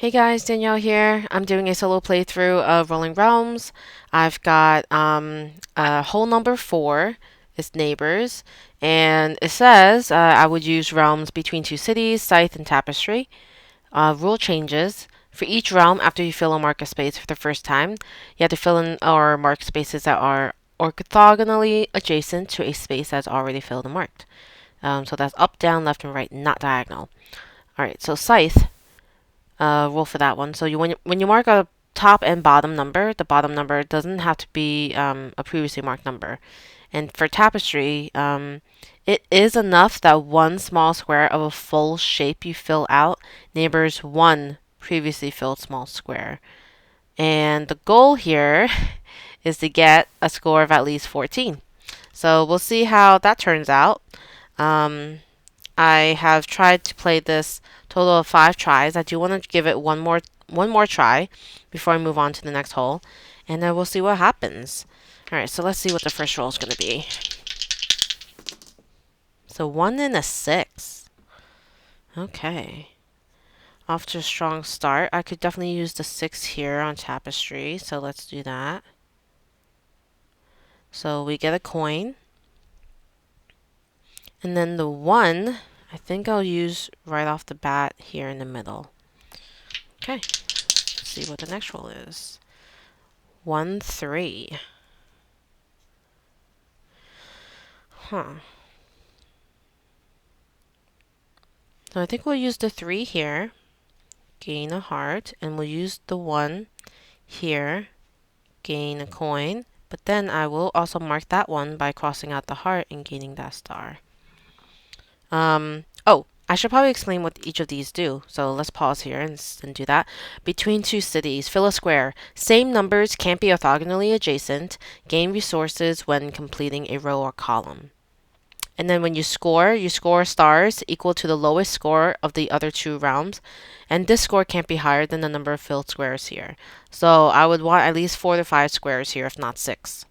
Hey guys, Danielle here. I'm doing a solo playthrough of Rolling Realms. I've got hole number 4 is neighbors, and it says I would use realms between two cities, scythe and tapestry. Rule changes. For each realm, after you fill a marker space for the first time, you have to fill in or mark spaces that are orthogonally adjacent to a space that's already filled and marked. So that's up, down, left, and right, not diagonal. Alright, so scythe. Rule for that one. So when you mark a top and bottom number, the bottom number doesn't have to be a previously marked number. And for tapestry, it is enough that one small square of a full shape you fill out neighbors one previously filled small square. And the goal here is to get a score of at least 14. So we'll see how that turns out. Um, I have tried to play this total of 5 tries. I do want to give it one more try before I move on to the next hole, and then we'll see what happens. All right, so let's see what the first roll is going to be. So 1 and a 6. Okay. Off to a strong start. I could definitely use the 6 here on tapestry, so let's do that. So we get a coin. And then the 1, I think I'll use right off the bat here in the middle. Okay, let's see what the next roll is. 1, 3. Huh. So I think we'll use the 3 here, gain a heart, and we'll use the 1 here, gain a coin. But then I will also mark that one by crossing out the heart and gaining that star. Oh, I should probably explain what each of these do. So let's pause here and do that. Between two cities, fill a square. Same numbers can't be orthogonally adjacent. Gain resources when completing a row or column. And then when you score stars equal to the lowest score of the other two realms. And this score can't be higher than the number of filled squares here. So I would want at least 4 to 5 squares here, if not 6.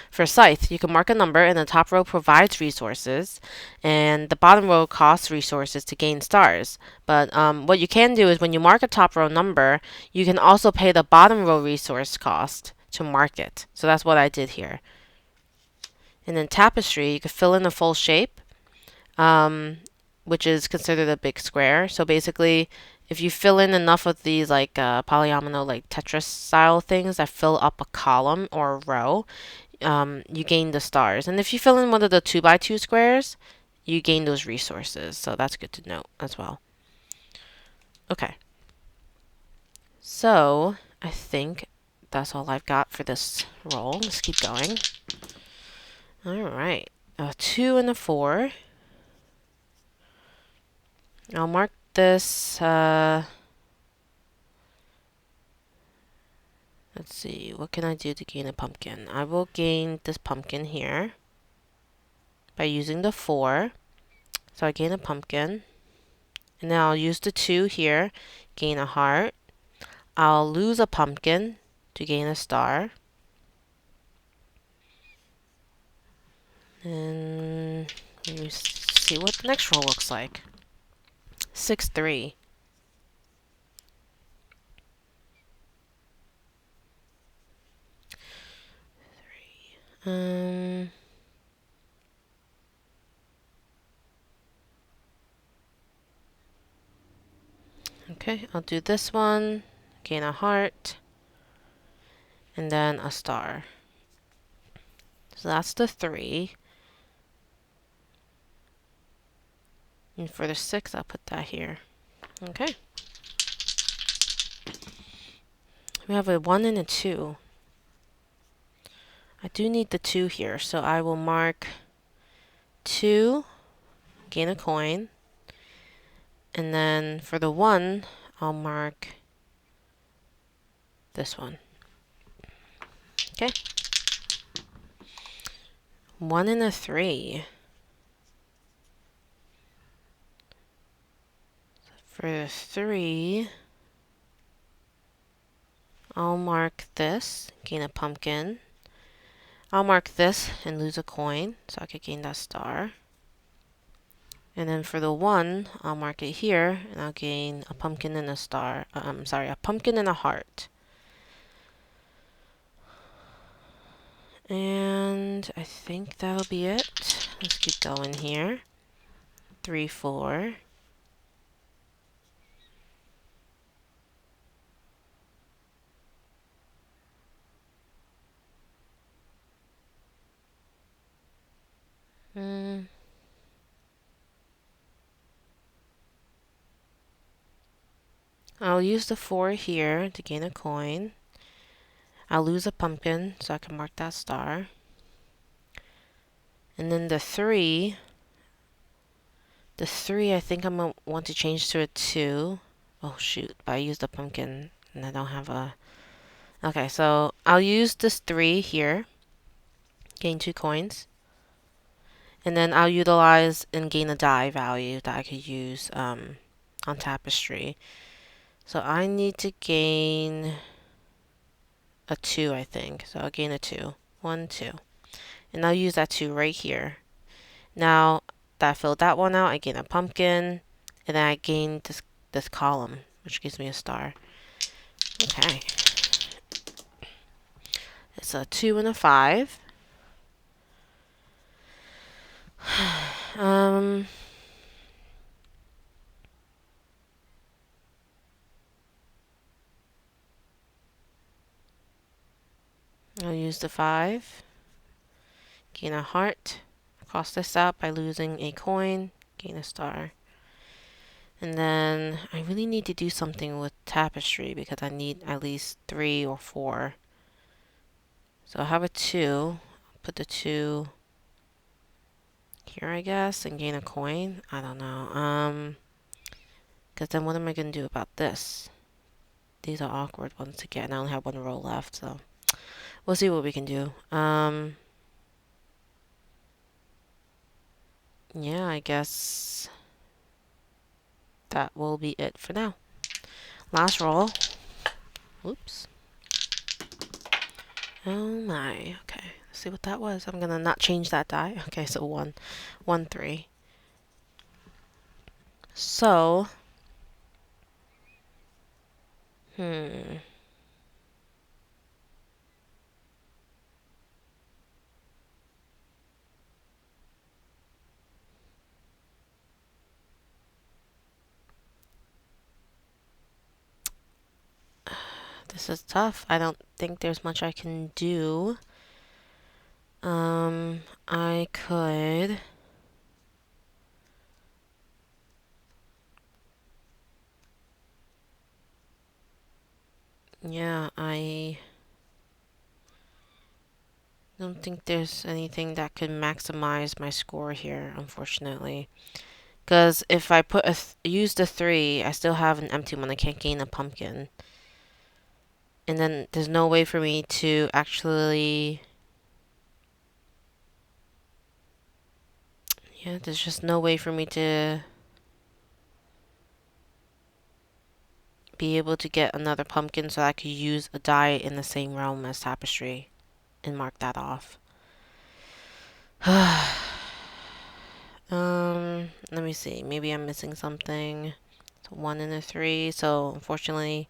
For Scythe, you can mark a number and the top row provides resources, and the bottom row costs resources to gain stars. But what you can do is when you mark a top row number, you can also pay the bottom row resource cost to mark it. So that's what I did here. And then Tapestry, you could fill in a full shape, which is considered a big square. So basically, if you fill in enough of these like polyomino, like Tetris style things that fill up a column or a row, you gain the stars. And if you fill in one of the 2x2 squares, you gain those resources. So that's good to note as well. Okay. So I think that's all I've got for this roll. Let's keep going. All right. A 2 and a 4. I'll mark this. Let's see. What can I do to gain a pumpkin? I will gain this pumpkin here by using the 4. So I gain a pumpkin. And then I'll use the 2 here, gain a heart. I'll lose a pumpkin to gain a star. And let me see what the next roll looks like. 6, 3. Okay, I'll do this one, gain a heart, and then a star. So that's the 3. And for the 6, I'll put that here. Okay. We have a 1 and a 2. I do need the 2 here, so I will mark 2, gain a coin. And then for the 1, I'll mark this one. Okay. 1 and a 3. For the 3, I'll mark this, gain a pumpkin. I'll mark this and lose a coin, so I could gain that star. And then for the 1, I'll mark it here, and I'll gain a pumpkin and a star. I'm sorry, a pumpkin and a heart. And I think that'll be it. Let's keep going here. 3, 4. I'll use the 4 here to gain a coin. I'll lose a pumpkin, so I can mark that star. And then the 3 I think I'm going to want to change to a 2. Oh shoot, but I used a pumpkin and I don't have a... Okay, so I'll use this 3 here. Gain 2 coins. And then I'll utilize and gain a die value that I could use on Tapestry. So I need to gain a 2, I think. So I'll gain a 2. 1, 2. And I'll use that 2 right here. Now that I filled that one out, I gain a pumpkin. And then I gain this column, which gives me a star. Okay. It's a 2 and a 5. I'll use the 5. Gain a heart. Cross this out by losing a coin. Gain a star. And then I really need to do something with Tapestry because I need at least 3 or 4. So I'll have a 2. Put the 2 here, I guess, and gain a coin. I don't know. Because then what am I going to do about this? These are awkward ones to get, and I only have 1 row left, so we'll see what we can do. Yeah, I guess that will be it for now. Last roll. Oops. Oh my. Okay. Let's see what that was. I'm gonna not change that die. Okay, so 1, 1, 3. So, this is tough. I don't think there's much I can do. I could... Yeah, I don't think there's anything that could maximize my score here, unfortunately. Because if I use the 3, I still have an empty one. I can't gain a pumpkin. And then there's no way for me to actually... Yeah, there's just no way for me to be able to get another pumpkin so I could use a die in the same realm as Tapestry and mark that off. Let me see. Maybe I'm missing something. It's a 1 and a 3, so unfortunately,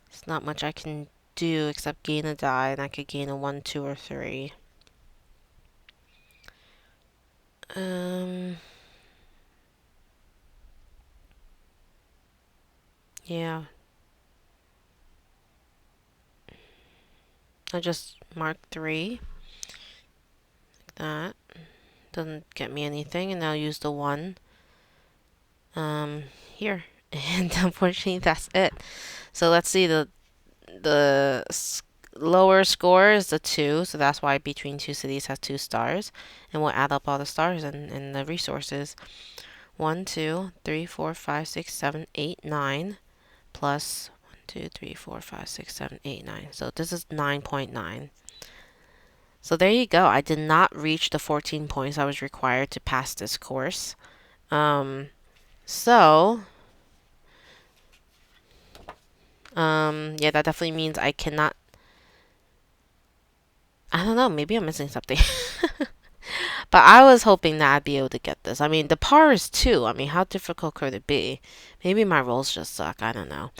it's not much I can do except gain a die, and I could gain a 1, 2, or 3. Yeah. I just mark 3. Like that. Doesn't get me anything, and I'll use the 1 here. And unfortunately, that's it. So let's see, the lower score is the 2, so that's why Between Two Cities has 2 stars. And we'll add up all the stars and the resources. 1, 2, 3, 4, 5, 6, 7, 8, 9, plus 1, 2, 3, 4, 5, 6, 7, 8, 9. So this is 9.9. So there you go. I did not reach the 14 points I was required to pass this course. Yeah, that definitely means I cannot... I don't know, maybe I'm missing something. But I was hoping that I'd be able to get this. I mean, the par is 2. I mean, how difficult could it be? Maybe my rolls just suck. I don't know.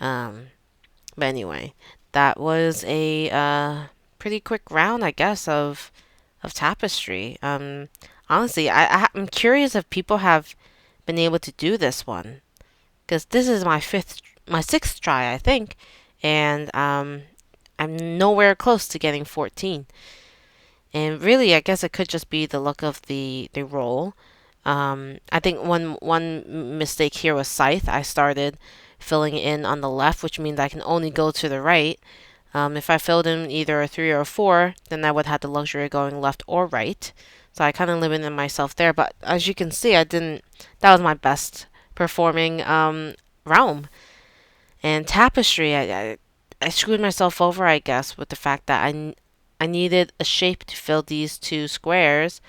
Um, but anyway, that was a pretty quick round, I guess, of Tapestry. Honestly, I'm curious if people have been able to do this one because this is my sixth try, I think, and I'm nowhere close to getting 14. And really, I guess it could just be the look of the roll. I think one mistake here was scythe. I started filling in on the left, which means I can only go to the right. If I filled in either a 3 or a 4, then I would have the luxury of going left or right. So I kind of limited myself there. But as you can see, I didn't. That was my best performing realm. And tapestry, I screwed myself over, I guess, with the fact that I needed a shape to fill these two squares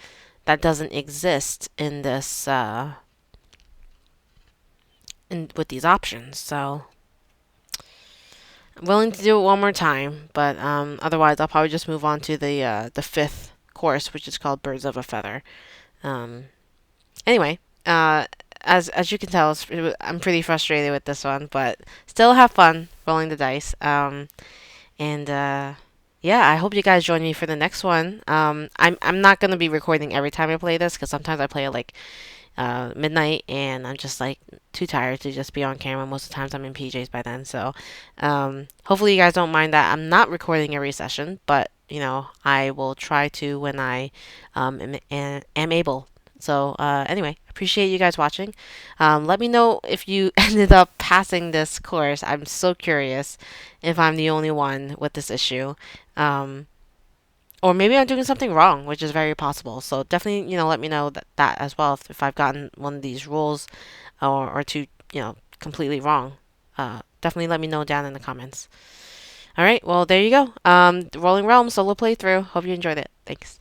that doesn't exist in this with these options. So I'm willing to do it one more time, but otherwise I'll probably just move on to the fifth course, which is called Birds of a Feather. Um, anyway, as you can tell, I'm pretty frustrated with this one, but still have fun rolling the dice. And yeah, I hope you guys join me for the next one. I'm not gonna be recording every time I play this because sometimes I play at like midnight and I'm just like too tired to just be on camera. Most of the times I'm in PJs by then. So hopefully you guys don't mind that I'm not recording every session, but you know I will try to when I am able. So anyway, appreciate you guys watching. Let me know if you ended up passing this course. I'm so curious if I'm the only one with this issue. Um, or maybe I'm doing something wrong, which is very possible. So definitely, let me know that as well if I've gotten one of these rules or two, completely wrong. Definitely let me know down in the comments. All right, well, there you go. Rolling Realms solo playthrough. Hope you enjoyed it. Thanks.